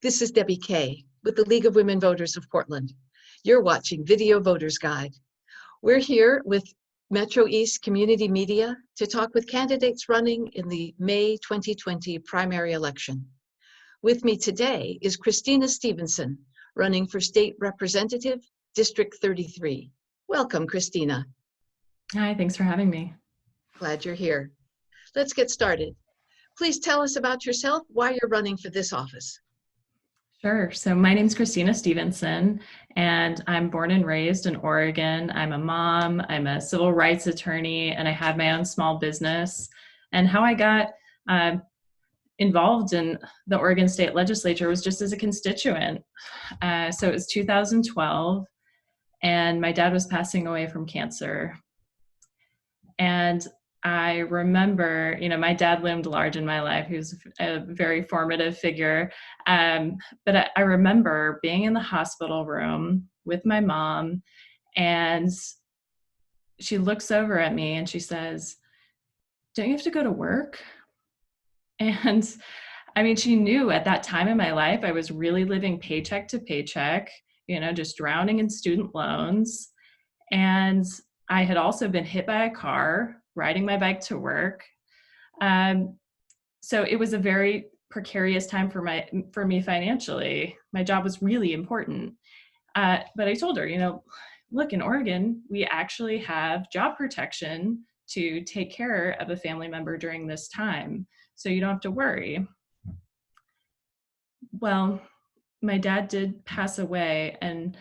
This is Debbie Kay with the League of Women Voters of Portland. You're watching Video Voters Guide. We're here with MetroEast Community Media to talk with candidates running in the May 2020 primary election. With me today is Christina Stephenson, running for State Representative, District 33. Welcome, Christina. Hi, thanks for having me. Glad you're here. Let's get started. Please tell us about yourself, why you're running for this office. Sure. So my name's Christina Stephenson, and I'm born and raised in Oregon. I'm a mom, I'm a civil rights attorney, and I have my own small business. And how I got involved in the Oregon State Legislature was just as a constituent. So it was 2012, and my dad was passing away from cancer. And I remember, my dad loomed large in my life. He was a very formative figure. But I remember being in the hospital room with my mom, and she looks over at me and she says, "Don't you have to go to work?" And she knew at that time in my life, I was really living paycheck to paycheck, just drowning in student loans. And I had also been hit by a car riding my bike to work. So it was a very precarious time for me financially. My job was really important. But I told her, look, in Oregon, we actually have job protection to take care of a family member during this time, so you don't have to worry. Well, my dad did pass away, and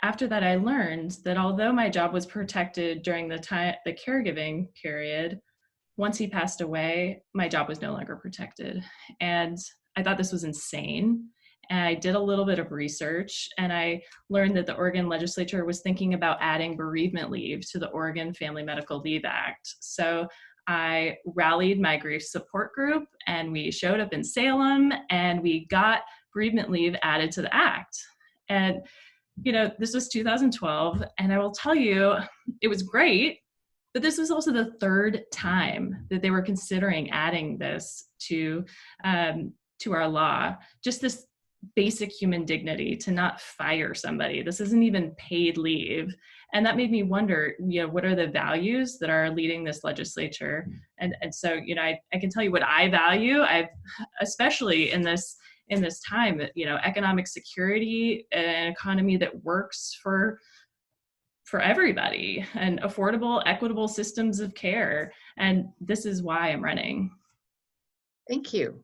after that, I learned that although my job was protected during the caregiving period, once he passed away, my job was no longer protected. And I thought this was insane. And I did a little bit of research, and I learned that the Oregon legislature was thinking about adding bereavement leave to the Oregon Family Medical Leave Act. So I rallied my grief support group, and we showed up in Salem, and we got bereavement leave added to the act. And this was 2012, and I will tell you, it was great, but this was also the third time that they were considering adding this to our law. Just this basic human dignity to not fire somebody. This isn't even paid leave. And that made me wonder, what are the values that are leading this legislature? And so, I can tell you what I value. Especially in this time, economic security, an economy that works for everybody, and affordable, equitable systems of care. And this is why I'm running. Thank you.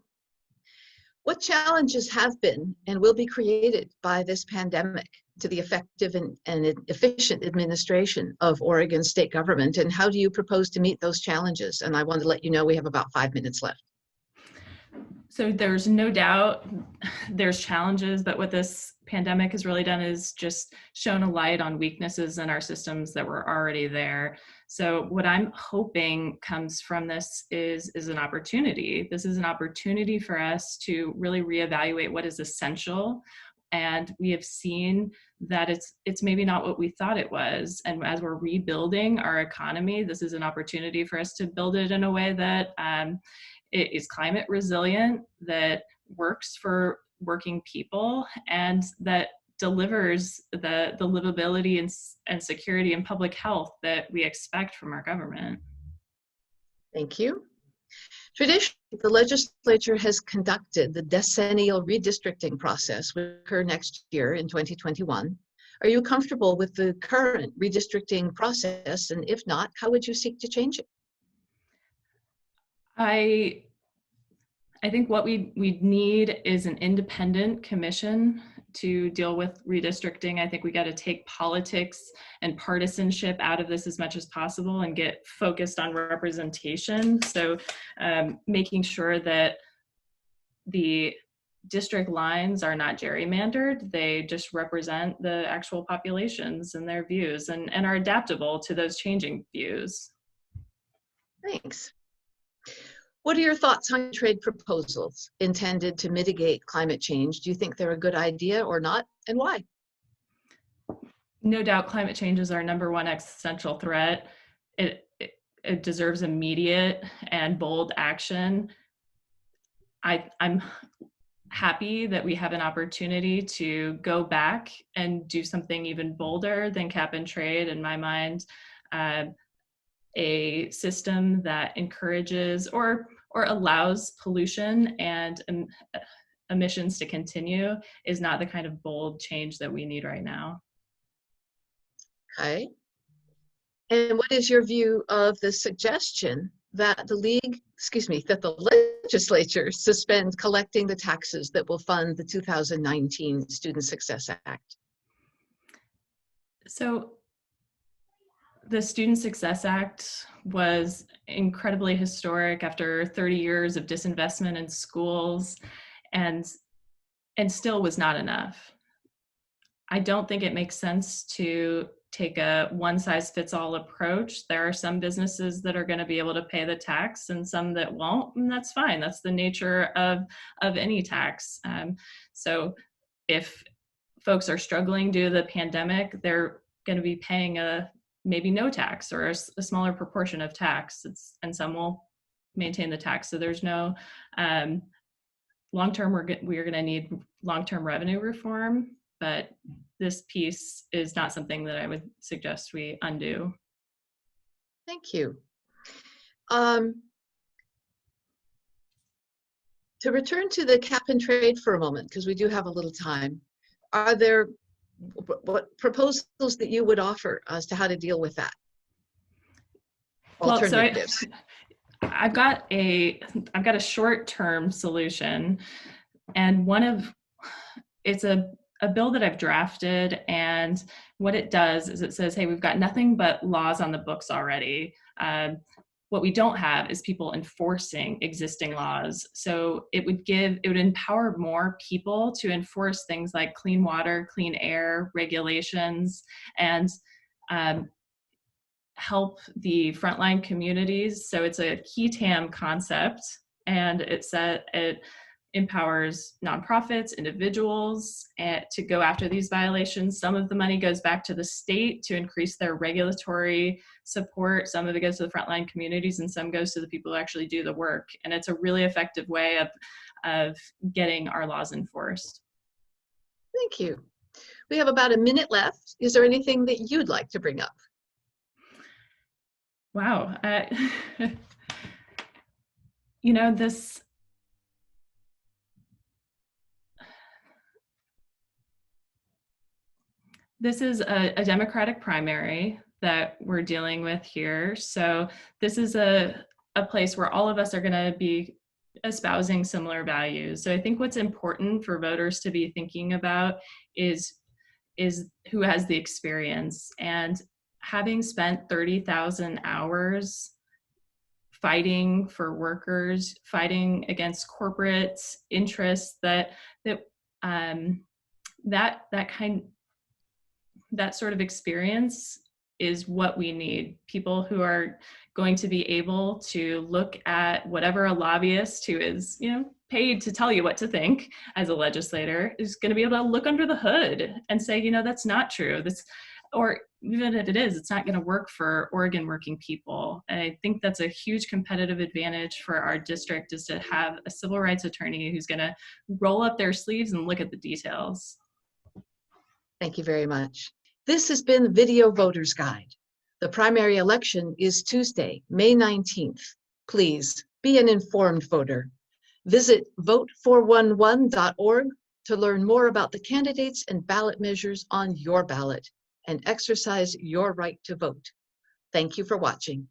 What challenges have been and will be created by this pandemic to the effective and efficient administration of Oregon state government, and how do you propose to meet those challenges? And I want to let you know we have about 5 minutes left. So there's no doubt there's challenges, but what this pandemic has really done is just shown a light on weaknesses in our systems that were already there. So what I'm hoping comes from this is an opportunity. This is an opportunity for us to really reevaluate what is essential. And we have seen that it's maybe not what we thought it was. And as we're rebuilding our economy, this is an opportunity for us to build it in a way that it is climate resilient, that works for working people, and that delivers the livability and security and public health that we expect from our government. Thank you. Traditionally, the legislature has conducted the decennial redistricting process, which will occur next year in 2021. Are you comfortable with the current redistricting process? And if not, how would you seek to change it? I think what we need is an independent commission to deal with redistricting. I think we got to take politics and partisanship out of this as much as possible and get focused on representation. So making sure that the district lines are not gerrymandered, they just represent the actual populations and their views, and are adaptable to those changing views. Thanks. What are your thoughts on trade proposals intended to mitigate climate change? Do you think they're a good idea or not, and why? No doubt climate change is our number one existential threat. It deserves immediate and bold action. I'm happy that we have an opportunity to go back and do something even bolder than cap and trade, in my mind. A system that encourages or allows pollution and emissions to continue is not the kind of bold change that we need right now. Okay. And what is your view of the suggestion that that the legislature suspend collecting the taxes that will fund the 2019 Student Success Act? So the Student Success Act was incredibly historic after 30 years of disinvestment in schools, and still was not enough. I don't think it makes sense to take a one-size-fits-all approach. There are some businesses that are going to be able to pay the tax and some that won't, and that's fine. That's the nature of any tax. So if folks are struggling due to the pandemic, they're going to be paying maybe no tax or a smaller proportion of tax, and some will maintain the tax. So there's no long-term, we're going to need long-term revenue reform, but this piece is not something that I would suggest we undo. Thank you. To return to the cap and trade for a moment, because we do have a little time, are there what proposals that you would offer as to how to deal with that? Alternatives. Well, so I've got a short-term solution, and it's a bill that I've drafted, and what it does is it says, hey, we've got nothing but laws on the books already. What we don't have is people enforcing existing laws. So it would empower more people to enforce things like clean water, clean air regulations, and help the frontline communities. So it's a key TAM concept, and it empowers nonprofits, individuals to go after these violations. Some of the money goes back to the state to increase their regulatory support. Some of it goes to the frontline communities, and some goes to the people who actually do the work. And it's a really effective way of getting our laws enforced. Thank you. We have about a minute left. Is there anything that you'd like to bring up? Wow. This is a Democratic primary that we're dealing with here. So this is a place where all of us are going to be espousing similar values. So I think what's important for voters to be thinking about is who has the experience. And having spent 30,000 hours fighting for workers, fighting against corporate interests, that sort of experience is what we need. People who are going to be able to look at whatever a lobbyist who is, paid to tell you what to think as a legislator is going to be able to look under the hood and say, that's not true. Or even if it is, it's not going to work for Oregon working people. And I think that's a huge competitive advantage for our district, is to have a civil rights attorney who's going to roll up their sleeves and look at the details. Thank you very much. This has been Video Voters Guide. The primary election is Tuesday, May 19th. Please be an informed voter. Visit vote411.org to learn more about the candidates and ballot measures on your ballot and exercise your right to vote. Thank you for watching.